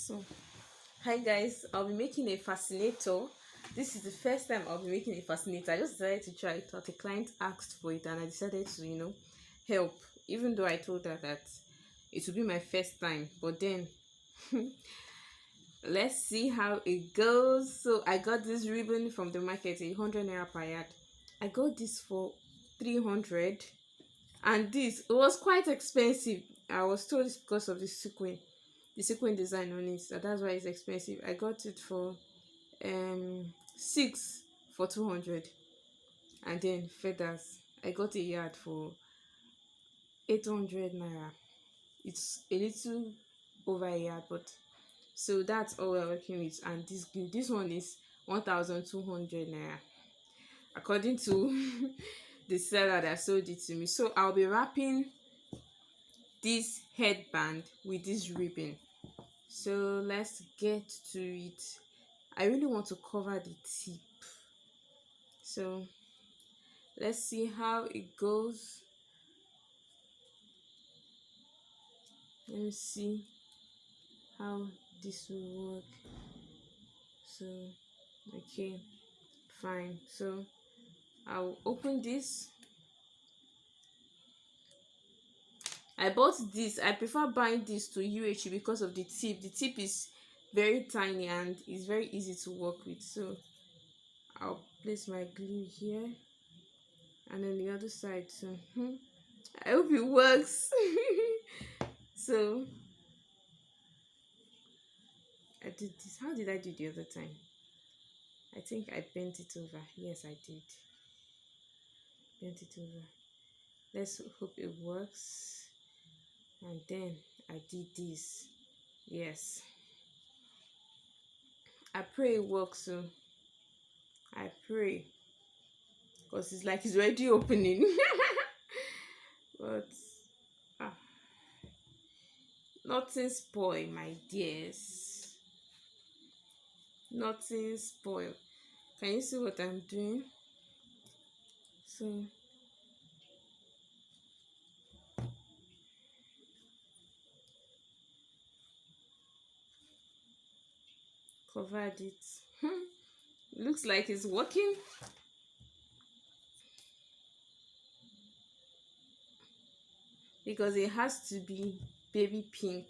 So, hi guys, I'll be making a fascinator. This is the first time I'll be making a fascinator. I just decided to try it out. A client asked for it and I decided to, help. Even though I told her that it would be my first time. But then, let's see how it goes. So, I got this ribbon from the market, 100 naira per yard. I got this for 300. And this, it was quite expensive. I was told it's because of the sequin design on it, so that's why it's expensive. I got it for 6 for 200. And then feathers, I got a yard for 800 naira. It's a little over a yard, but so that's all we're working with. And this glue, this one is 1200 naira according to the seller that sold it to me. So I'll be wrapping this headband with this ribbon. So let's get to it. I really want to cover the tip, so let's see how it goes. Let me see how this will work. So okay, fine. So I'll open this. I bought this. I prefer buying this to UH because of the tip. The tip is very tiny and it's very easy to work with. So I'll place my glue here and then the other side too. I hope it works. So I did this. How did I do the other time? I think I bent it over. Yes, I did. Bent it over. Let's hope it works. And then I did this. Yes. I pray it works. So I pray, because it's like it's already opening. But nothing spoil, my dears. Nothing spoil. Can you see what I'm doing? So covered it. Looks like it's working. Because it has to be baby pink.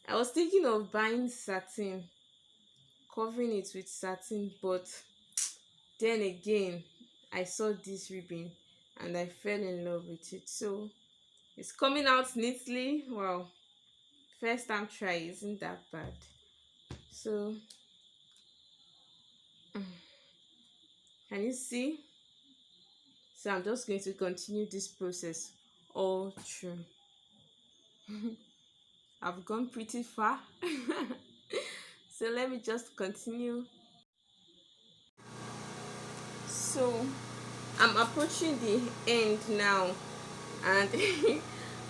I was thinking of buying satin, covering it with satin, but then again I saw this ribbon and I fell in love with it. So it's coming out neatly. Wow, first time try isn't that bad. So can you see? So I'm just going to continue this process all through. I've gone pretty far. So let me just continue. So I'm approaching the end now, and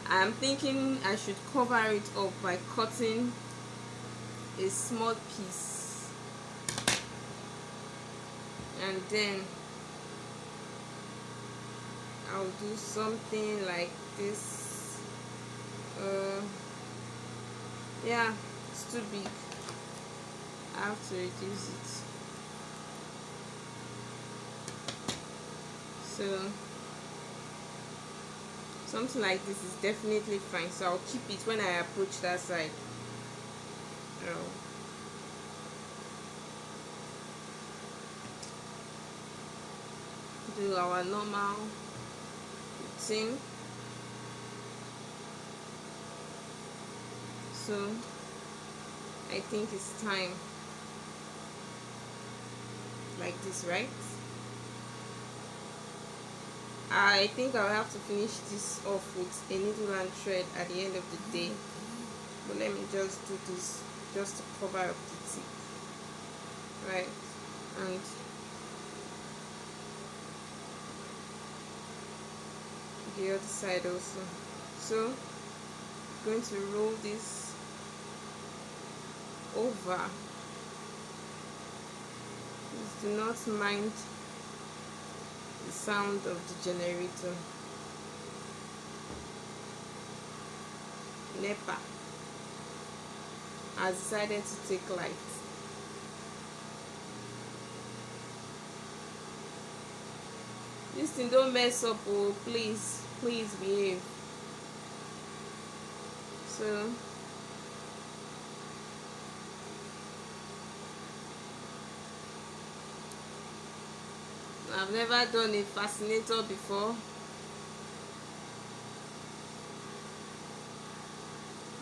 I'm thinking I should cover it up by cutting a small piece, and then I'll do something like this. Yeah, it's too big. I have to reduce it. So something like this is definitely fine. So I'll keep it when I approach that side. Do our normal routine. So I think it's time like this, right? I think I'll have to finish this off with a needle and thread at the end of the day, but let me just do this just to cover up the tip, right? And the other side also. So I'm going to roll this over. Please do not mind the sound of the generator. NEPA. has decided to take light. This thing don't mess up, oh, please, please behave. So I've never done a fascinator before.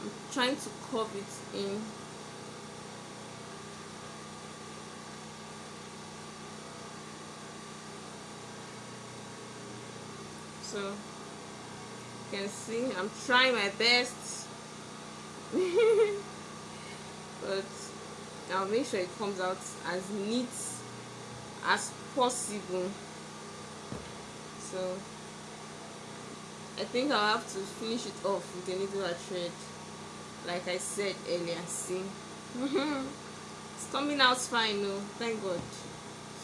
I'm trying to curve it in. So you can see I'm trying my best. But I'll make sure it comes out as neat as possible. So I think I'll have to finish it off with a needle and thread, like I said earlier. See, it's coming out fine, no, thank God.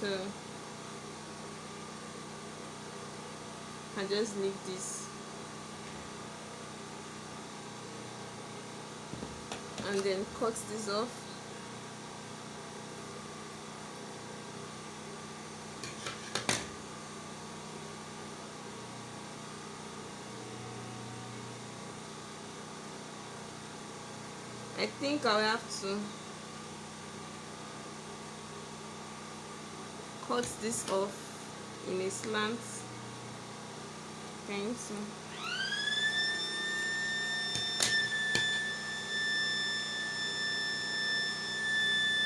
So I can just leave this and then cut this off. I think I'll have to cut this off in a slant. Can you see?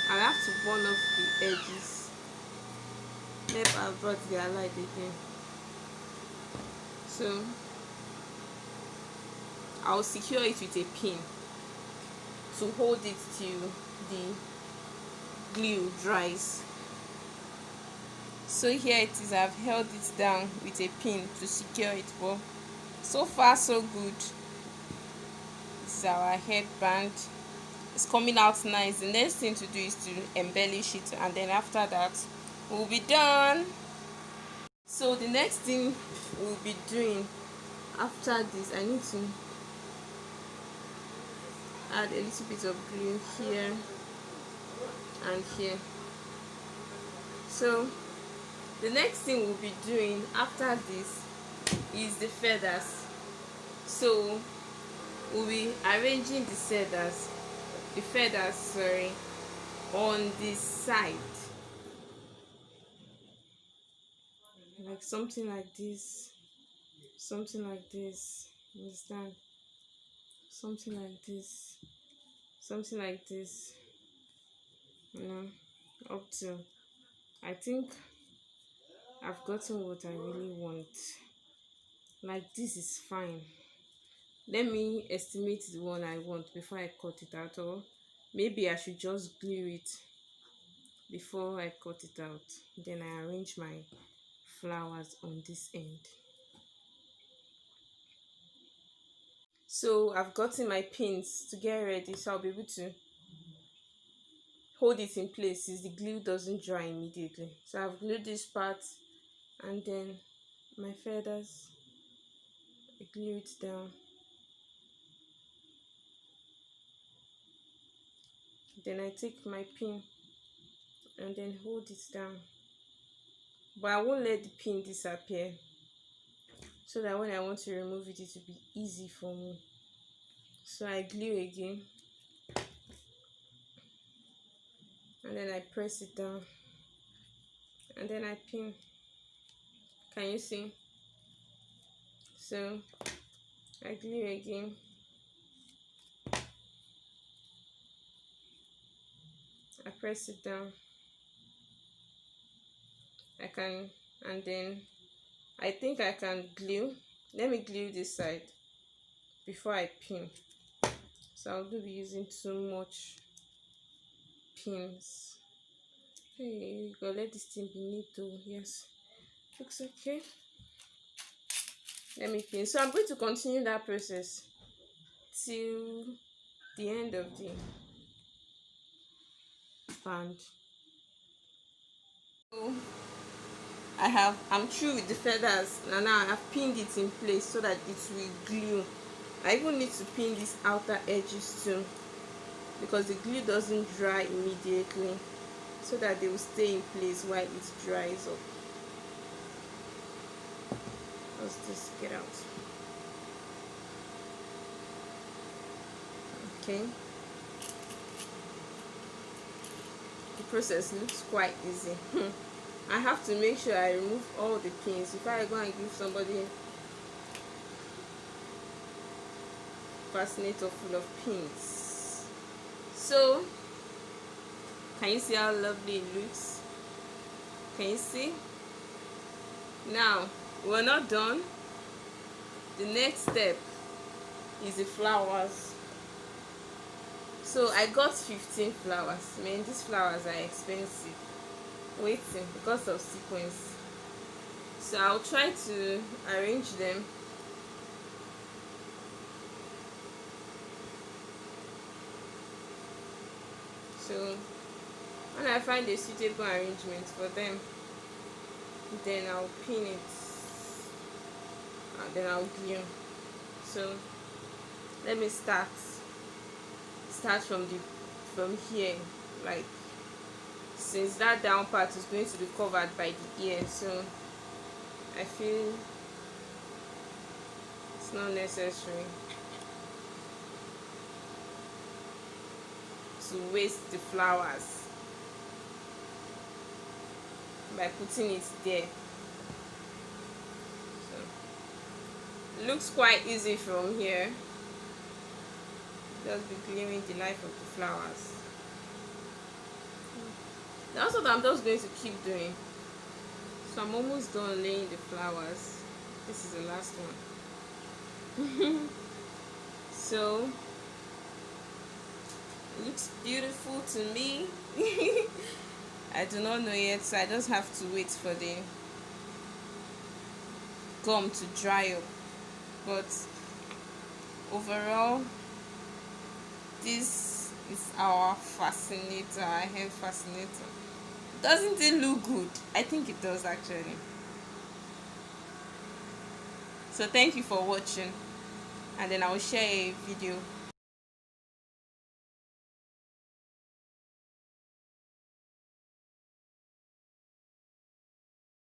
I'll have to burn off the edges. Never I brought their light again. So I'll secure it with a pin to hold it till the glue dries. So here it is. I've held it down with a pin to secure it. But so far so good. This is our headband. It's coming out nice. The next thing to do is to embellish it, and then after that we'll be done. So the next thing we'll be doing after this, I need to add a little bit of glue here and here. So the next thing we'll be doing after this is the feathers. So we'll be arranging the feathers, sorry, on this side, like something like this, understand? Something like this, you know, up to, I think I've gotten what I really want. Like this is fine. Let me estimate the one I want before I cut it out, or maybe I should just glue it before I cut it out. Then I arrange my flowers on this end. So I've gotten my pins to get ready, so I'll be able to hold it in place since the glue doesn't dry immediately. So I've glued this part, and then my feathers, I glue it down. Then I take my pin and then hold it down, but I won't let the pin disappear, so that when I want to remove it, it will be easy for me. So I glue again, and then I press it down, and then I pin. Can you see? So I glue again, I press it down, and then I think I can glue. Let me glue this side before I pin. So I'll be using too much pins. Hey, go let this thing be neat though. Yes, looks okay. Let me pin. So I'm going to continue that process till the end of the band. So I'm through with the feathers, and now I have pinned it in place so that it will glue. I even need to pin these outer edges too. because the glue doesn't dry immediately, so that they will stay in place while it dries up. Let's just get out. Okay, the process looks quite easy. I have to make sure I remove all the pins before I go and give somebody fascinator full of pins. So can you see how lovely it looks? Can you see? Now we're not done. The next step is the flowers. So I got 15 flowers. Man, these flowers are expensive. Waiting because of sequence. So I'll try to arrange them. So when I find a suitable arrangement for them, then I'll pin it, and then I'll glue. So let me start from here, like, since that down part is going to be covered by the ear, so I feel it's not necessary to waste the flowers by putting it there. So it looks quite easy from here. Just be gluing the life of the flowers. That's what I'm just going to keep doing. So I'm almost done laying the flowers. This is the last one. So it looks beautiful to me. I do not know yet, so I just have to wait for the gum to dry up. But overall, this is our fascinator, our hair fascinator. Doesn't it look good? I think it does actually. So thank you for watching, and then I will share a video